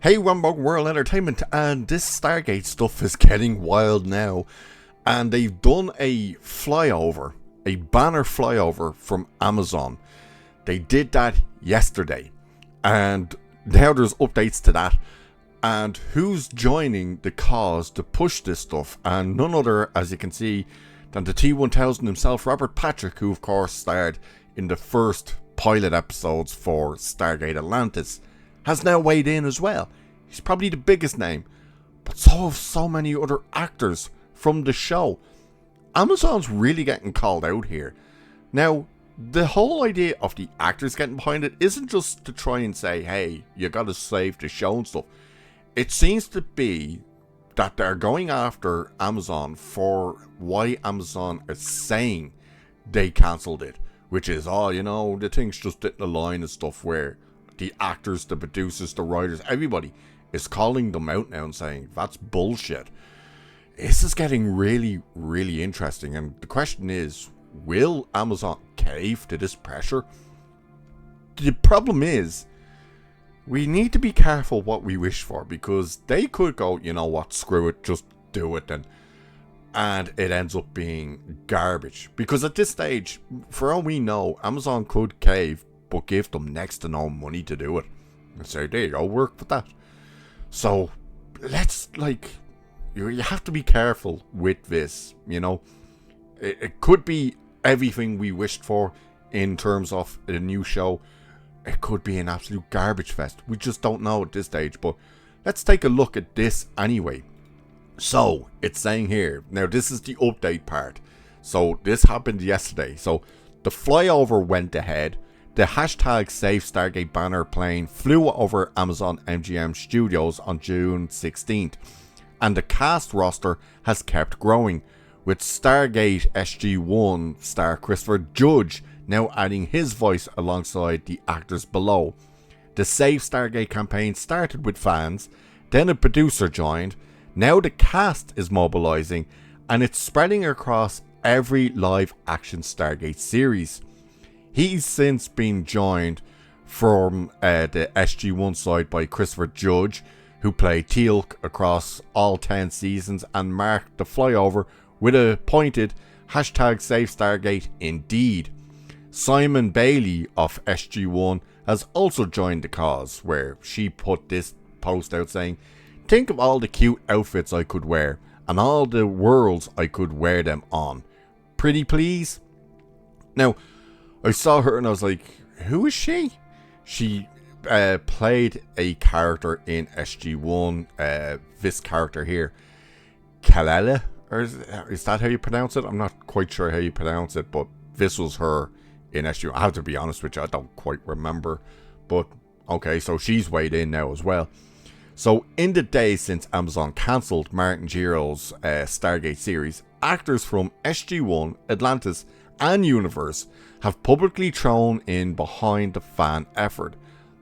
Hey, Rumble World Entertainment, and this Stargate stuff is getting wild now. And they've done a flyover, a banner flyover from Amazon. They did that yesterday, and now there's updates to that. And who's joining the cause to push this stuff? And none other, as you can see, than the T-1000 himself, Robert Patrick, who of course starred in the first pilot episodes for Stargate Atlantis, has now weighed in as well. He's probably the biggest name, but so have so many other actors from the show. Amazon's really getting called out here. Now, the whole idea of the actors getting behind it isn't just to try and say, hey, you gotta save the show and stuff. It seems to be that they're going after Amazon for why Amazon is saying they cancelled it, which is, the things just didn't align and stuff, where the actors, the producers, the writers, everybody is calling them out now and saying that's bullshit. This is getting really, really interesting, and the question is, will Amazon cave to this pressure? The problem is, we need to be careful what we wish for, because they could go, you know what, screw it, just do it then. And it ends up being garbage. Because at this stage, for all we know, Amazon could cave, but give them next to no money to do it. And say, there you go, work with that. So, you have to be careful with this, It could be everything we wished for in terms of a new show. It could be an absolute garbage fest. We just don't know at this stage, but let's take a look at this anyway. So, it's saying here, now this is the update part. So, this happened yesterday. So, the flyover went ahead. The hashtag Save Stargate banner plane flew over Amazon MGM Studios on June 16th. And the cast roster has kept growing, with Stargate SG-1 star Christopher Judge now adding his voice alongside the actors below. The Save Stargate campaign started with fans, then a producer joined. Now the cast is mobilizing, and it's spreading across every live action Stargate series. He's since been joined from the SG-1 side by Christopher Judge, who played Teal'c across all 10 seasons and marked the flyover with a pointed hashtag Save Stargate indeed. Simon Bailey of SG-1 has also joined the cause, where she put this post out saying, think of all the cute outfits I could wear and all the worlds I could wear them on. Pretty please? Now, I saw her and I was like, who is she? She played a character in SG-1, this character here, Kalala, or is that how you pronounce it? I'm not quite sure how you pronounce it, but this was her in SG-1. I have to be honest with you, I don't quite remember, but okay, so she's weighed in now as well. So in the days since Amazon cancelled Martin Giro's Stargate series, actors from SG-1, Atlantis and Universe have publicly thrown in behind the fan effort,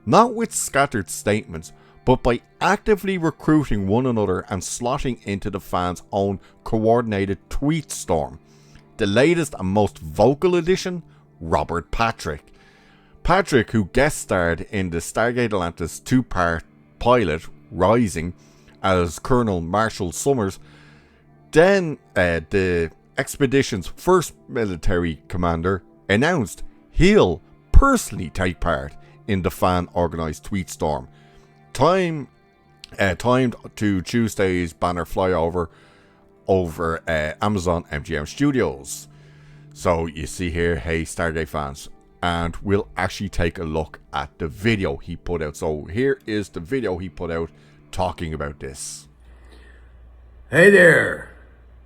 not with scattered statements, but by actively recruiting one another and slotting into the fans' own coordinated tweet storm. The latest and most vocal addition, Robert Patrick. Patrick, who guest starred in the Stargate Atlantis 2-part pilot, Rising, as Colonel Marshall Summers, then the expedition's first military commander, announced he'll personally take part in the fan-organised tweet storm, timed to Tuesday's banner flyover over Amazon MGM Studios. So you see here, hey Stargate fans, and we'll actually take a look at the video he put out. So here is the video he put out talking about this. Hey there,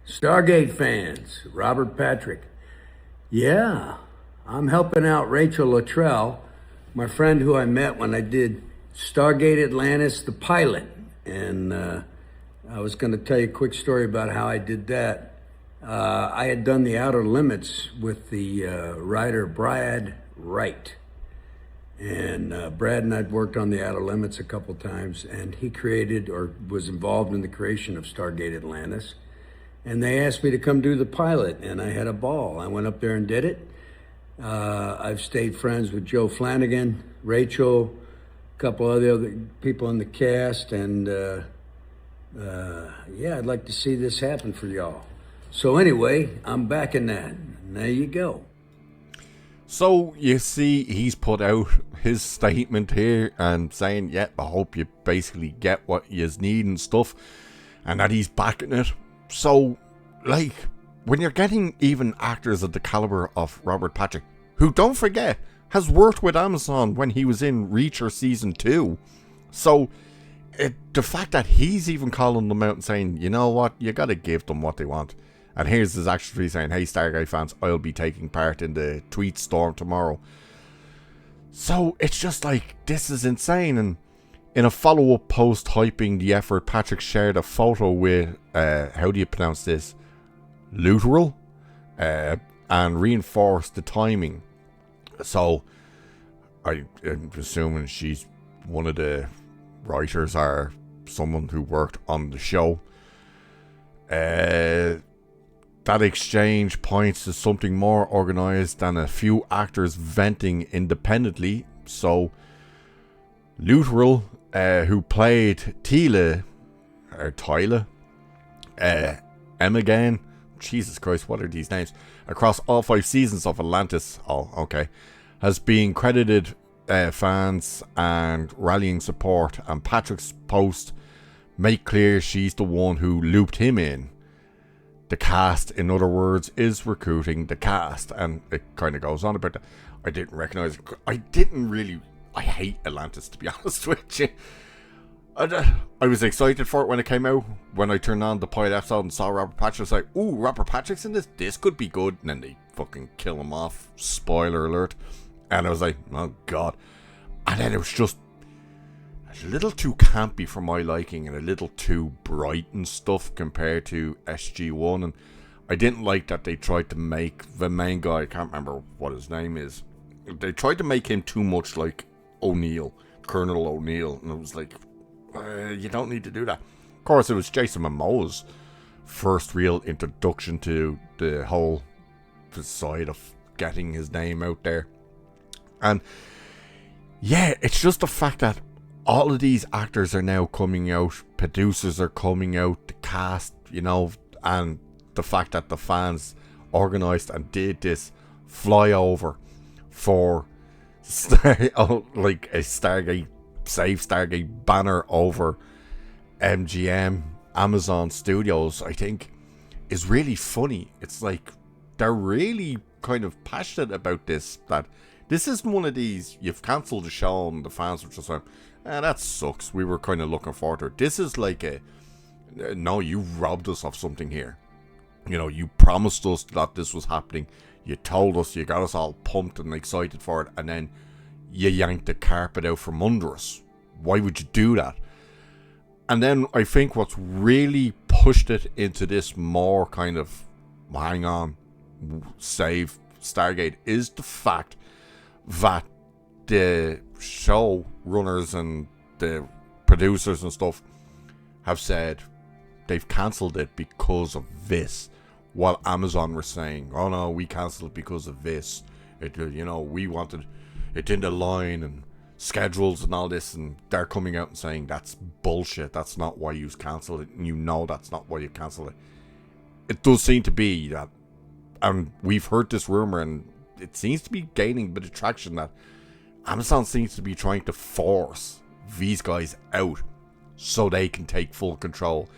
Stargate fans, Robert Patrick. Yeah, I'm helping out Rachel Luttrell, my friend who I met when I did Stargate Atlantis, the pilot. And I was going to tell you a quick story about how I did that. I had done the Outer Limits with the writer Brad Wright. And Brad and I'd worked on the Outer Limits a couple times, and he created or was involved in the creation of Stargate Atlantis. And they asked me to come do the pilot, and I had a ball. I went up there and did it. I've stayed friends with Joe Flanagan, Rachel, couple of the other people in the cast, and yeah, I'd like to see this happen for y'all. So anyway, I'm backing that. And there you go. So you see, he's put out his statement here and saying, yeah, I hope you basically get what you need and stuff, and that he's backing it. So, like, when you're getting even actors of the caliber of Robert Patrick, who, don't forget, has worked with Amazon when he was in Reacher Season 2. So, the fact that he's even calling them out and saying, you know what, you gotta give them what they want. And here's his actually saying, hey Stargate fans, I'll be taking part in the tweet storm tomorrow. So, it's just like, this is insane. And in a follow-up post hyping the effort, Patrick shared a photo with, how do you pronounce this? Literal? And reinforced the timing. So, I'm assuming she's one of the writers or someone who worked on the show. That exchange points to something more organised than a few actors venting independently. So, Literal, who played Tyler, Emmagain, Jesus Christ, what are these names? Across all 5 seasons of Atlantis, has been credited fans and rallying support, and Patrick's post make clear she's the one who looped him in. The cast, in other words, is recruiting the cast, and it kind of goes on about that. I didn't recognise it. I hate Atlantis, to be honest with you. I was excited for it when it came out. When I turned on the pilot episode and saw Robert Patrick, I was like, ooh, Robert Patrick's in this? This could be good. And then they fucking kill him off. Spoiler alert. And I was like, oh god. And then it was just a little too campy for my liking and a little too bright and stuff compared to SG-1. And I didn't like that they tried to make the main guy, I can't remember what his name is, they tried to make him too much like O'Neill, Colonel O'Neill. And I was like, you don't need to do that. Of course, it was Jason Momoa's first real introduction to the whole side of getting his name out there. And yeah, it's just the fact that all of these actors are now coming out, producers are coming out, the cast, and the fact that the fans organised and did this flyover for like a Stargate, Save Stargate banner over MGM, Amazon Studios, I think, is really funny. It's like, they're really kind of passionate about this, that this isn't one of these, you've cancelled the show and the fans were just like, that sucks, we were kind of looking forward to it. This is like no, you robbed us of something here. You promised us that this was happening, you told us, you got us all pumped and excited for it, and then you yanked the carpet out from under us. Why would you do that? And then I think what's really pushed it into this more kind of, hang on, Save Stargate, is the fact that the show runners and the producers and stuff have said they've cancelled it because of this, while Amazon were saying, oh no, we cancelled it because of this. We wanted it in the line and schedules and all this, and they're coming out and saying that's bullshit, that's not why you cancelled it, and that's not why you cancelled it. It does seem to be that, and we've heard this rumour, and it seems to be gaining a bit of traction, that Amazon seems to be trying to force these guys out so they can take full control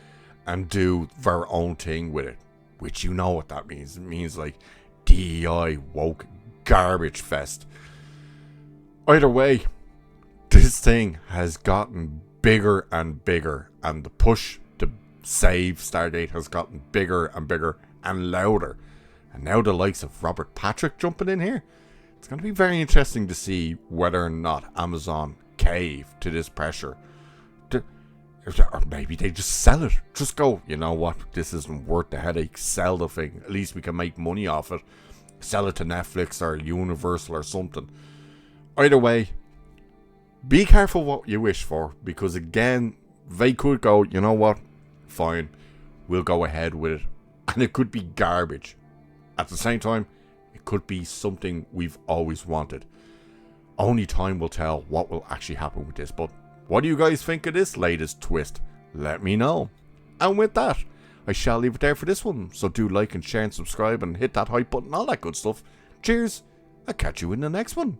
and do their own thing with it. Which you know what that means. It means like DEI, woke, garbage fest. Either way, this thing has gotten bigger and bigger, and the push to save Stargate has gotten bigger and bigger and louder. And now the likes of Robert Patrick jumping in here, it's going to be very interesting to see whether or not Amazon cave to this pressure. Or maybe they just sell it. Just go, you know what, this isn't worth the headache. Sell the thing. At least we can make money off it. Sell it to Netflix or Universal or something. Either way, be careful what you wish for. Because again, they could go, you know what, fine, we'll go ahead with it. And it could be garbage. At the same time, it could be something we've always wanted. only time will tell what will actually happen with this. But what do you guys think of this latest twist? Let me know. And with that, I shall leave it there for this one. So do like and share and subscribe and hit that hype button, all that good stuff. Cheers, I'll catch you in the next one.